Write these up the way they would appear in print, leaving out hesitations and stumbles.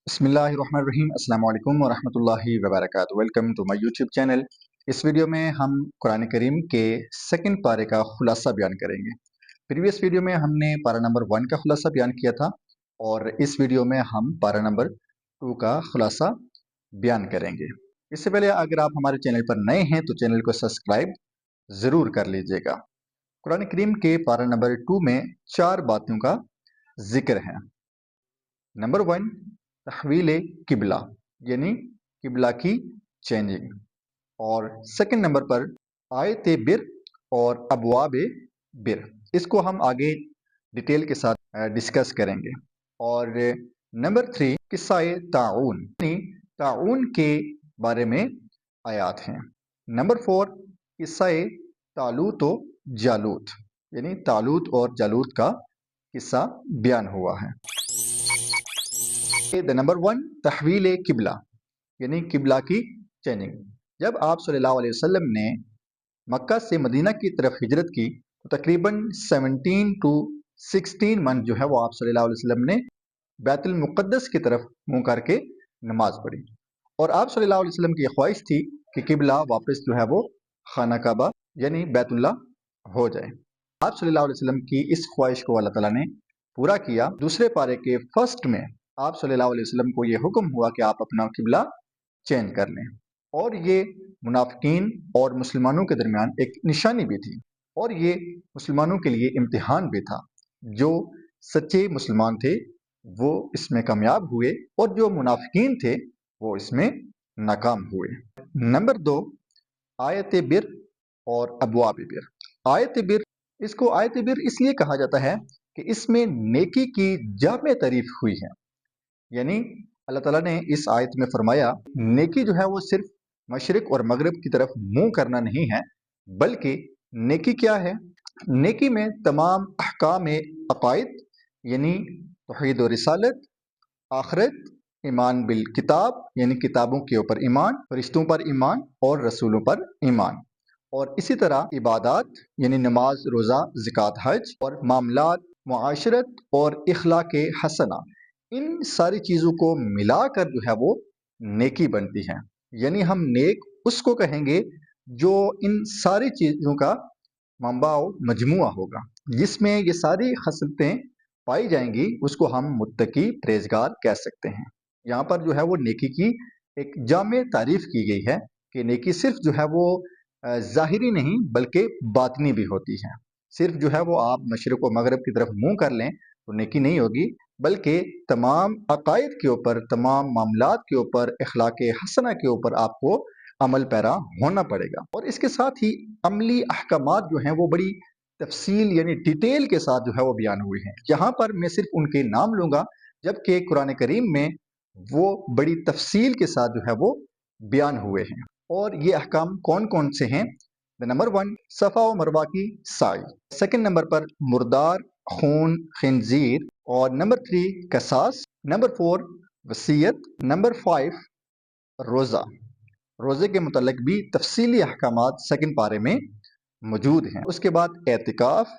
बिस्मिल्लाहिर्रहमानिर्रहीम। अस्सलाम वालेकुम वरहमतुल्लाहि वबरकातुहू। Welcome to my YouTube channel. इस वीडियो में हम कुरान करीम के सेकंड पारे का खुलासा बयान करेंगे। प्रीवियस वीडियो में हमने पारा नंबर 1 का खुलासा बयान किया था और इस वीडियो में हम पारा नंबर 2 का खुलासा बयान करेंगे। इससे पहले अगर आप हमारे चैनल पर नए हैं तो चैनल को सब्सक्राइब ज़रूर कर लीजिएगा। कुरान करीम के पारा नंबर 2 में 4 बातों का जिक्र है। नंबर 1, तहवील किबला यानी किबला की चेंजिंग। और सेकंड नंबर पर आयत बिर और अबवाब बिर। इसको हम आगे डिटेल के साथ डिस्कस करेंगे। और नंबर 3, किस्सा ताउन यानी ताउन के बारे में आयात हैं। नंबर 4, किस्सा तालूत व जालूत यानी तालूत और जालूत का किस्सा बयान हुआ है। नंबर 1, तहवील किबला यानी किबला की चेंजिंग। जब आप सल्लल्लाहु अलैहि वसल्लम ने मक्का से मदीना की तरफ हिजरत की तो तकरीबन 17 टू 16 मंथ जो है वो आप सल्लल्लाहु अलैहि वसल्लम ने बैतुल मुक़द्दस की तरफ मुंह करके नमाज पढ़ी। और आप सल्लल्लाहु अलैहि वसल्लम की ख्वाहिश थी कि किबला वापस जो है वो खाना काबा यानी बैतुल्ला हो जाए। आप सल्लल्लाहु अलैहि वसल्लम की इस ख्वाहिश को अल्लाह ताला ने पूरा किया। दूसरे पारे के फर्स्ट में आप सल्लल्लाहु अलैहि वसल्लम को ये हुक्म हुआ कि आप अपना किबला चेंज कर लें। और ये मुनाफिकीन और मुसलमानों के दरमियान एक निशानी भी थी और ये मुसलमानों के लिए इम्तिहान भी था। जो सच्चे मुसलमान थे वो इसमें कामयाब हुए और जो मुनाफिकीन थे वो इसमें नाकाम हुए। नंबर 2, आयत बिर और अबवाब बिर। आयत बिर, इसको आयत बिर इसलिए कहा जाता है कि इसमें नेकी की जामे तारीफ हुई है। यानी अल्लाह ताला ने इस आयत में फरमाया नेकी जो है वो सिर्फ मशरिक और मगरिब की तरफ मुंह करना नहीं है, बल्कि नेकी क्या है? नेकी में तमाम अहकाम अकायद यानी तौहीद और रिसालत, आखिरत, ईमान बिल किताब यानी किताबों के ऊपर ईमान, फरिश्तों पर ईमान और रसूलों पर ईमान, और इसी तरह इबादत यानी नमाज, रोज़ा, ज़कात, हज, और मामलात, मुआशरत और इखलाक हसना, इन सारी चीज़ों को मिलाकर जो है वो नेकी बनती है। यानी हम नेक उसको कहेंगे जो इन सारी चीज़ों का मंबाओ मजमुआ होगा, जिसमें ये सारी खसलतें पाई जाएंगी, उसको हम मुत्तकी परहेज़गार कह सकते हैं। यहाँ पर जो है वो नेकी की एक जामे तारीफ की गई है कि नेकी सिर्फ जो है वो ज़ाहिरी नहीं बल्कि बातनी भी होती है। सिर्फ जो है वो आप मशरिक़ व मगरिब की तरफ मुंह कर लें तो नेकी नहीं होगी, बल्कि तमाम अकायद के ऊपर, तमाम मामलात के ऊपर, इखलाक हसना के ऊपर आपको अमल पैरा होना पड़ेगा। और इसके साथ ही अमली अहकामात जो हैं वो बड़ी तफसील यानी डिटेल के साथ जो है वो बयान हुए हैं। यहाँ पर मैं सिर्फ उनके नाम लूँगा, जबकि कुरान करीम में वो बड़ी तफसील के साथ जो है वो बयान हुए हैं। और ये अहकाम कौन कौन से हैं? नंबर 1, सफ़ा व मरवा की साई। सेकंड नंबर पर मुर्दार, खून, खिंजीर। और नंबर 3, कसास। नंबर 4, वसीयत। नंबर 5, रोज़ा। रोज़े के मुतल्लिक भी तफसीली अहकामात सेकंड पारे में मौजूद हैं। उसके बाद एतिकाफ,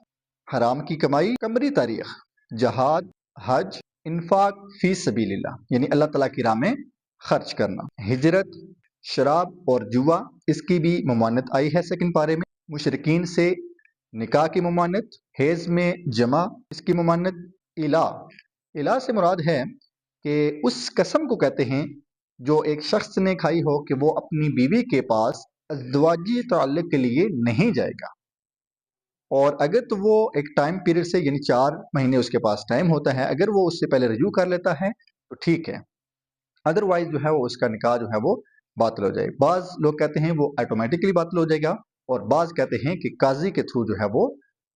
हराम की कमाई, कमरी तारीख, जहाद, हज, इन्फाक फी सबीलिल्लाह यानी अल्लाह ताला की राह में खर्च करना, हिजरत, शराब और जुआ, इसकी भी ममानत आई है सेकंड पारे में। मुशरिकीन से निकाह की ममानत, हेज में जमा, इसकी ममानत। इला, इला से मुराद है कि उस कसम को कहते हैं जो एक शख्स ने खाई हो कि वो अपनी बीवी के पास अज़वाजी ताल्लुक़ के लिए नहीं जाएगा, और अगर तो वो एक टाइम पीरियड से यानी 4 महीने उसके पास टाइम होता है, अगर वो उससे पहले रजू कर लेता है तो ठीक है, अदरवाइज जो है वो उसका निकाह जो है वो बातिल हो जाए। बाज़ लोग कहते हैं वो ऑटोमेटिकली बातिल हो जाएगा और बाज़ कहते हैं कि काजी के थ्रू जो है वो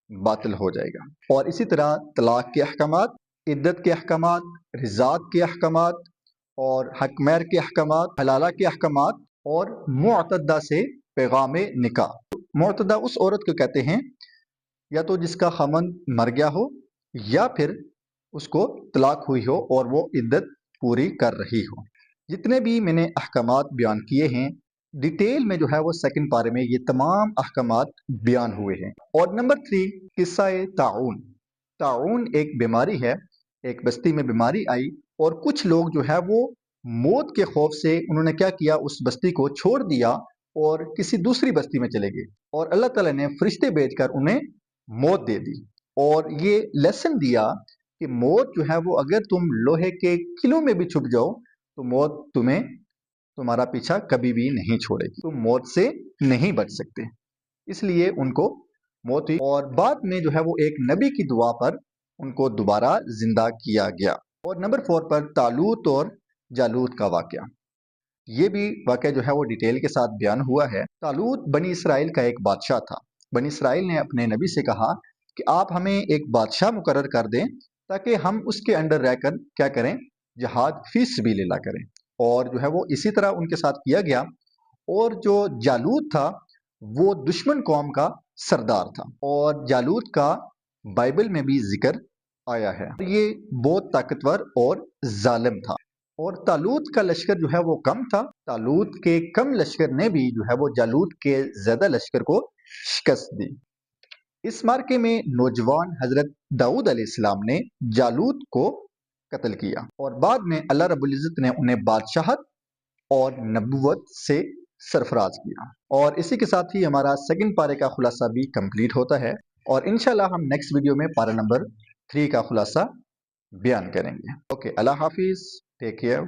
बातिल हो जाएगा। और इसी तरह तलाक के अहकामात, इद्दत के अहकामात, रिज़ात के अहकामात, और हकमैर के अहकामात, हलाला के अहकामात, और मुअतद्दा से पैगाम निकाह। मुअतद्दा उस औरत को कहते हैं या तो जिसका ख़ामंद मर गया हो या फिर उसको तलाक हुई हो और वो इद्दत पूरी कर रही हो। जितने भी मैंने अहकामात बयान किए हैं डिटेल में जो है वो सेकंड पारे में ये तमाम अहकामात बयान हुए हैं। और नंबर 3, किस्सा ताउन। ताउन एक बीमारी है, एक बस्ती में बीमारी आई اور کچھ لوگ جو ہے وہ موت کے خوف سے انہوں نے کیا کیا، اس بستی کو چھوڑ دیا اور کسی دوسری بستی میں چلے گئے، اور اللہ تعالیٰ نے فرشتے بھیج کر انہیں موت دے دی اور یہ لیسن دیا کہ موت جو ہے وہ اگر تم لوہے کے قلعوں میں بھی چھپ جاؤ تو موت تمہارا پیچھا کبھی بھی نہیں چھوڑے گی، تم موت سے نہیں بچ سکتے، اس لیے ان کو موت ہوئی، اور بعد میں جو ہے وہ ایک نبی کی دعا پر ان کو دوبارہ زندہ کیا گیا۔ اور نمبر 4 پر طالوت اور جالوت کا واقعہ، یہ بھی واقعہ جو ہے وہ ڈیٹیل کے ساتھ بیان ہوا ہے۔ طالوت بنی اسرائیل کا ایک بادشاہ تھا۔ بنی اسرائیل نے اپنے نبی سے کہا کہ آپ ہمیں ایک بادشاہ مقرر کر دیں تاکہ ہم اس کے انڈر رہ کر کیا کریں، جہاد فی سبیل اللہ کریں، اور جو ہے وہ اسی طرح ان کے ساتھ کیا گیا۔ اور جو جالوت تھا وہ دشمن قوم کا سردار تھا، اور جالوت کا بائبل میں بھی ذکر آیا ہے، یہ بہت طاقتور اور ظالم تھا۔ اور طالوت کا لشکر جو ہے وہ کم تھا، طالوت کے کم لشکر نے بھی جو ہے وہ جالوت کے زیادہ لشکر کو شکست دی۔ اس مارکے میں نوجوان حضرت داؤد علیہ السلام نے جالوت کو قتل کیا، اور بعد میں اللہ رب العزت نے انہیں بادشاہت اور نبوت سے سرفراز کیا۔ اور اسی کے ساتھ ہی ہمارا سیکنڈ پارے کا خلاصہ بھی کمپلیٹ ہوتا ہے، اور انشاءاللہ ہم نیکسٹ ویڈیو میں پارہ نمبر 3 کا خلاصہ بیان کریں گے۔ اوکے، اللہ حافظ، ٹیک کیئر۔